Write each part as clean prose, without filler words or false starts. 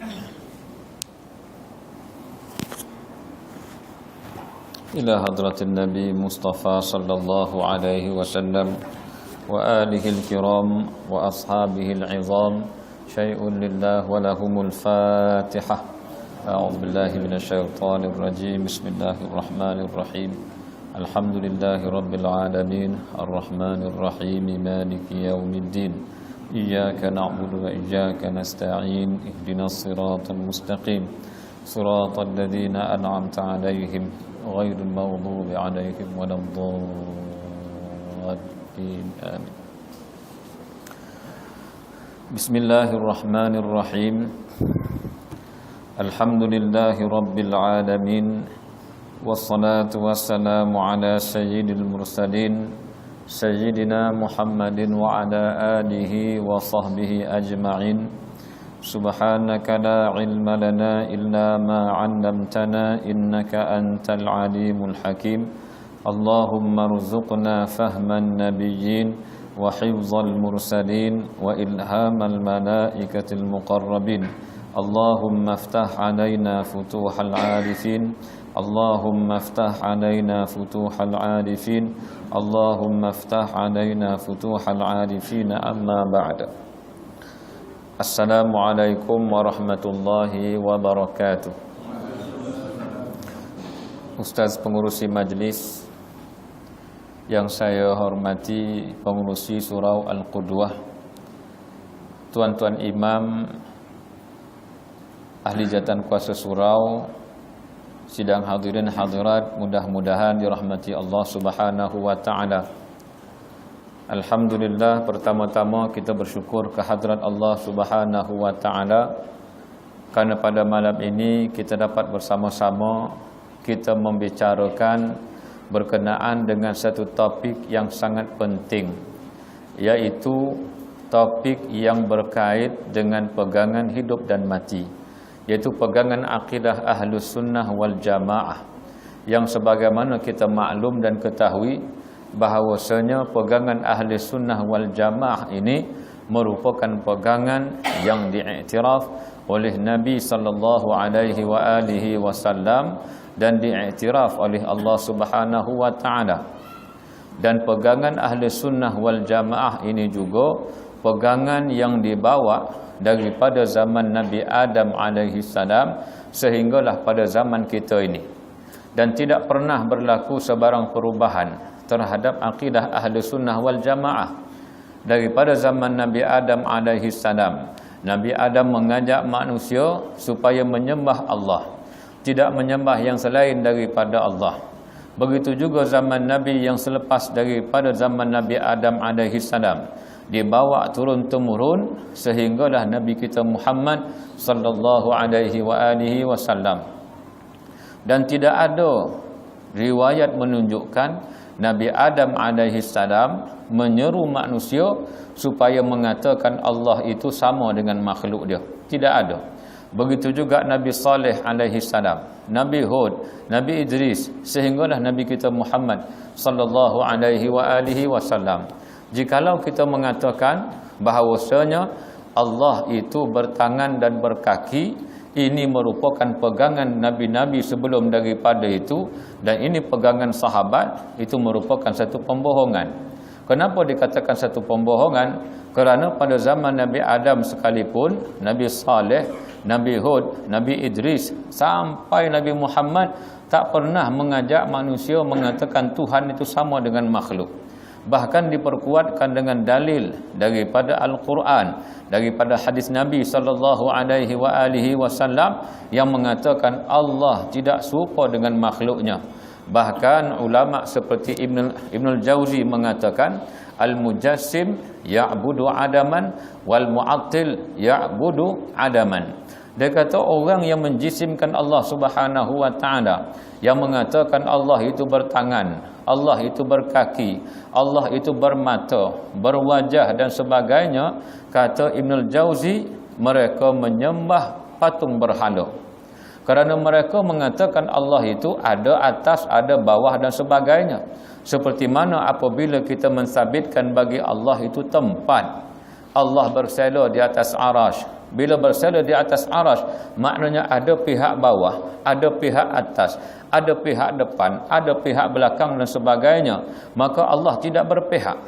إلى حضرة النبي مصطفى صلى الله عليه وسلم وآله الكرام وأصحابه العظام شيء لله ولهم الفاتحة. أعوذ بالله من الشيطان الرجيم. بسم الله الرحمن الرحيم. الحمد لله رب العالمين الرحمن الرحيم مالك يوم الدين. إياك نعبد وإياك نستعين. اهدنا الصراط المستقيم صراط الذين أنعمت عليهم غير المغضوب عليهم ولا الضالين. آمين. بسم الله الرحمن الرحيم. الحمد لله رب العالمين والصلاة والسلام على سيد المرسلين سيدنا محمد وعلى آله وصحبه أجمعين. سبحانك لا علم لنا إلا ما علمتنا إنك أنت العليم الحكيم. اللهم ارزقنا فهم النبيين وحفظ المرسلين وإلهام الملائكة المقربين. اللهم افتح علينا فتوح العارفين. اللهم افتح علينا فتوح العارفين. اللهم افتح علينا فتوح العارفين. أما بعد. Assalamualaikum warahmatullahi wabarakatuh. Ustaz pengurusi majlis yang saya hormati, pengurusi surau Al-Qudwah, tuan-tuan imam, ahli jatan kuasa surau, sidang hadirin hadirat, mudah-mudahan dirahmati Allah Subhanahu wa taala. Alhamdulillah, pertama-tama kita bersyukur kehadrat Allah Subhanahu wa taala kerana pada malam ini kita dapat bersama-sama kita membicarakan berkenaan dengan satu topik yang sangat penting, iaitu topik yang berkait dengan pegangan hidup dan mati, iaitu pegangan akidah Ahlus Sunnah wal Jamaah, yang sebagaimana kita maklum dan ketahui bahawasanya pegangan Ahli Sunnah wal Jamaah ini merupakan pegangan yang diiktiraf oleh Nabi sallallahu alaihi wa alihi wasallam dan diiktiraf oleh Allah Subhanahu wa taala. Dan pegangan Ahli Sunnah wal Jamaah ini juga pegangan yang dibawa daripada zaman Nabi Adam alaihi salam sehinggalah pada zaman kita ini, dan tidak pernah berlaku sebarang perubahan terhadap akidah Ahli Sunnah wal Jamaah daripada zaman Nabi Adam alaihi salam. Nabi Adam mengajak manusia supaya menyembah Allah, tidak menyembah yang selain daripada Allah. Begitu juga zaman Nabi yang selepas daripada zaman Nabi Adam alaihi salam, dibawa turun-temurun sehinggalah Nabi kita Muhammad sallallahu alaihi wa alihi wasallam. Dan tidak ada riwayat menunjukkan Nabi Adam alaihi salam menyeru manusia supaya mengatakan Allah itu sama dengan makhluk dia. Tidak ada. Begitu juga Nabi Saleh alaihi salam, Nabi Hud, Nabi Idris, sehinggalah Nabi kita Muhammad sallallahu alaihi wa alihi wasallam. Jikalau kita mengatakan bahawasanya Allah itu bertangan dan berkaki, ini merupakan pegangan Nabi-Nabi sebelum daripada itu, dan ini pegangan sahabat, itu merupakan satu pembohongan. Kenapa dikatakan satu pembohongan? Kerana pada zaman Nabi Adam sekalipun, Nabi Saleh, Nabi Hud, Nabi Idris, sampai Nabi Muhammad tak pernah mengajak manusia mengatakan Tuhan itu sama dengan makhluk. Bahkan diperkuatkan dengan dalil daripada Al-Quran, daripada hadis Nabi sallallahu alaihi wa alihi wasallam yang mengatakan Allah tidak serupa dengan makhluknya. Bahkan ulama seperti Ibnul Jauzi mengatakan al-mujassim ya'budu adaman wal mu'attil ya'budu adaman. Dia kata orang yang menjisimkan Allah Subhanahu wa taala, yang mengatakan Allah itu bertangan, Allah itu berkaki, Allah itu bermata, berwajah dan sebagainya, kata Ibnul Jauzi, mereka menyembah patung berhala. Kerana mereka mengatakan Allah itu ada atas, ada bawah dan sebagainya. Seperti mana apabila kita mensabitkan bagi Allah itu tempat, Allah bersela di atas arash, Bila bersela di atas arash, maknanya ada pihak bawah, ada pihak atas, ada pihak depan, ada pihak belakang dan sebagainya. Maka Allah tidak berpihak.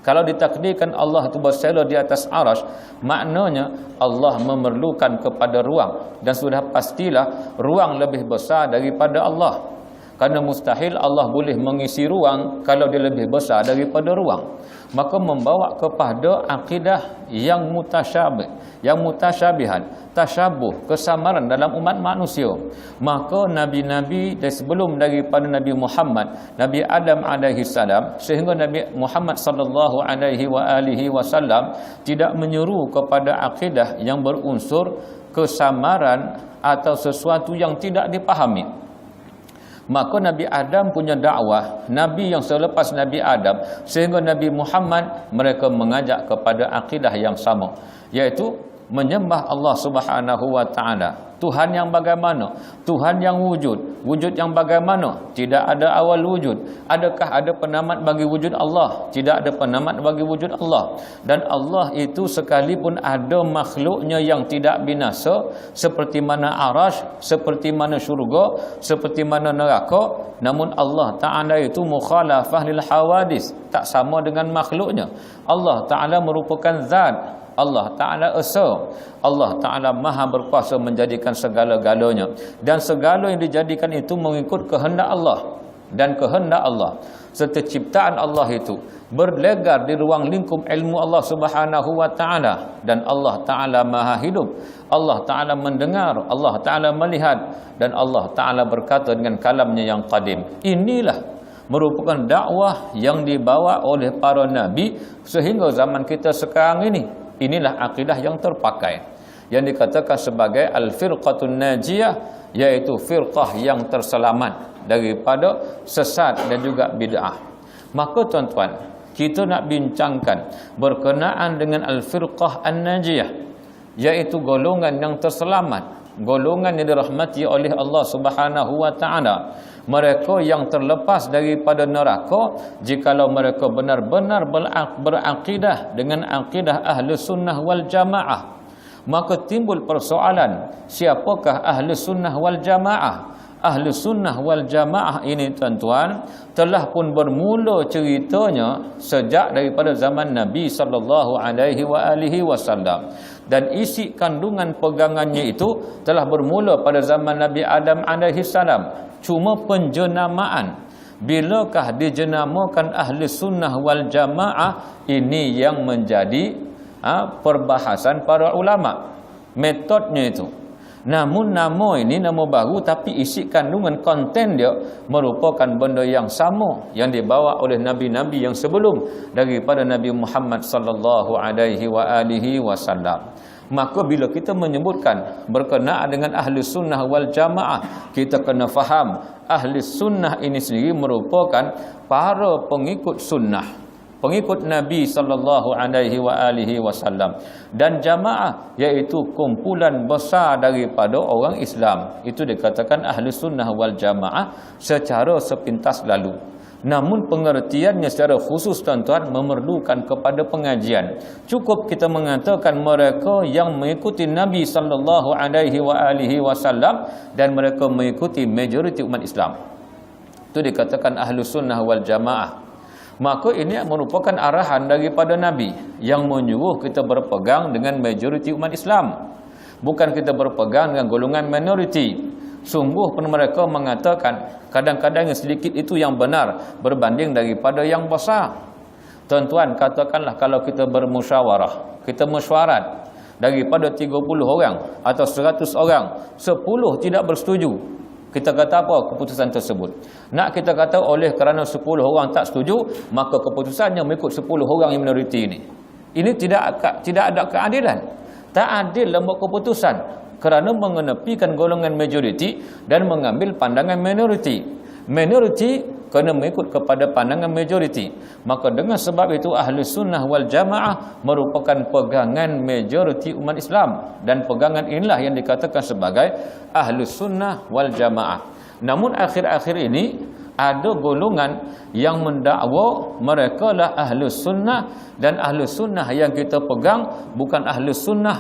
Kalau ditakdirkan Allah itu bersela di atas arash, maknanya Allah memerlukan kepada ruang. Dan sudah pastilah ruang lebih besar daripada Allah. Kerana mustahil Allah boleh mengisi ruang kalau dia lebih besar daripada ruang. Maka membawa kepada akidah yang mutasyabih, yang mutasyabihan, tasyabuh, kesamaran dalam umat manusia. Maka nabi-nabi sebelum daripada Nabi Muhammad, Nabi Adam alaihi salam, sehingga Nabi Muhammad sallallahu alaihi wasallam tidak menyeru kepada akidah yang berunsur kesamaran atau sesuatu yang tidak dipahami. Maka Nabi Adam punya dakwah, Nabi yang selepas Nabi Adam sehingga Nabi Muhammad, mereka mengajak kepada akidah yang sama, iaitu menyembah Allah Subhanahu wa taala. Tuhan yang bagaimana? Tuhan yang wujud. Wujud yang bagaimana? Tidak ada awal wujud. Adakah ada penamat bagi wujud Allah? Tidak ada penamat bagi wujud Allah. Dan Allah itu sekalipun ada makhluknya yang tidak binasa, seperti mana arash, seperti mana syurga, seperti mana neraka, namun Allah Ta'ala itu mukhalafah lil hawadis, tak sama dengan makhluknya. Allah Ta'ala merupakan zat, Allah Ta'ala esa, Allah Ta'ala maha berkuasa menjadikan segala-galanya, dan segala yang dijadikan itu mengikut kehendak Allah. Dan kehendak Allah serta ciptaan Allah itu berlegar di ruang lingkup ilmu Allah Subhanahu wa Ta'ala. Dan Allah Ta'ala maha hidup, Allah Ta'ala mendengar, Allah Ta'ala melihat, dan Allah Ta'ala berkata dengan kalamnya yang qadim. Inilah merupakan dakwah yang dibawa oleh para nabi sehingga zaman kita sekarang ini. Inilah akidah yang terpakai, yang dikatakan sebagai al-firqatun najiyah, iaitu firqah yang terselamat daripada sesat dan juga bid'ah. Maka tuan-tuan, kita nak bincangkan berkenaan dengan al-firqah an-najiyah, iaitu golongan yang terselamat, golongan yang dirahmati oleh Allah Subhanahu wa Ta'ala. Mereka yang terlepas daripada neraka jikalau mereka benar-benar berakidah dengan akidah ahli sunnah wal jamaah. Maka timbul persoalan, siapakah ahli sunnah wal jamaah? Ahli sunnah wal jamaah ini tuan-tuan telah pun bermula ceritanya sejak daripada zaman Nabi sallallahu alaihi wasallam, dan isi kandungan pegangannya itu telah bermula pada zaman Nabi Adam alaihi salam. Cuma penjenamaan, bilakah dijenamakan ahli sunnah wal jamaah, ini yang menjadi perbahasan para ulama, metodnya itu. Namun nama ini nama baru, tapi isi kandungan konten dia merupakan benda yang sama yang dibawa oleh nabi-nabi yang sebelum daripada Nabi Muhammad sallallahu alaihi wasallam. Maka bila kita menyebutkan berkenaan dengan ahli sunnah wal jamaah, kita kena faham ahli sunnah ini sendiri merupakan para pengikut sunnah, pengikut Nabi sallallahu alaihi wasallam, dan jamaah iaitu kumpulan besar daripada orang Islam. Itu dikatakan ahli sunnah wal jamaah secara sepintas lalu. Namun pengertiannya secara khusus tuan-tuan memerlukan kepada pengajian. Cukup kita mengatakan mereka yang mengikuti Nabi sallallahu alaihi wasallam dan mereka mengikuti majoriti umat Islam. Itu dikatakan ahli sunnah wal jamaah. Maka ini merupakan arahan daripada Nabi yang menyuruh kita berpegang dengan majoriti umat Islam, bukan kita berpegang dengan golongan minoriti. Sungguh pun mereka mengatakan kadang-kadang yang sedikit itu yang benar berbanding daripada yang besar. Tuan-tuan, katakanlah kalau kita bermusyawarah, kita mesyuarat, daripada 30 orang atau 100 orang, 10 tidak bersetuju, kita kata apa keputusan tersebut? Nak kita kata oleh kerana 10 orang tak setuju, maka keputusannya mengikut 10 orang yang minoriti ini. Ini tidak ada keadilan. Tak adil dalam keputusan, kerana mengenepikan golongan majoriti dan mengambil pandangan minoriti. Minoriti kena mengikut kepada pandangan majoriti. Maka dengan sebab itu ahli sunnah wal jamaah merupakan pegangan majoriti umat Islam, dan pegangan inilah yang dikatakan sebagai ahli sunnah wal jamaah. Namun akhir-akhir ini ada golongan yang mendakwa mereka lah ahli sunnah, dan ahli sunnah yang kita pegang bukan ahli sunnah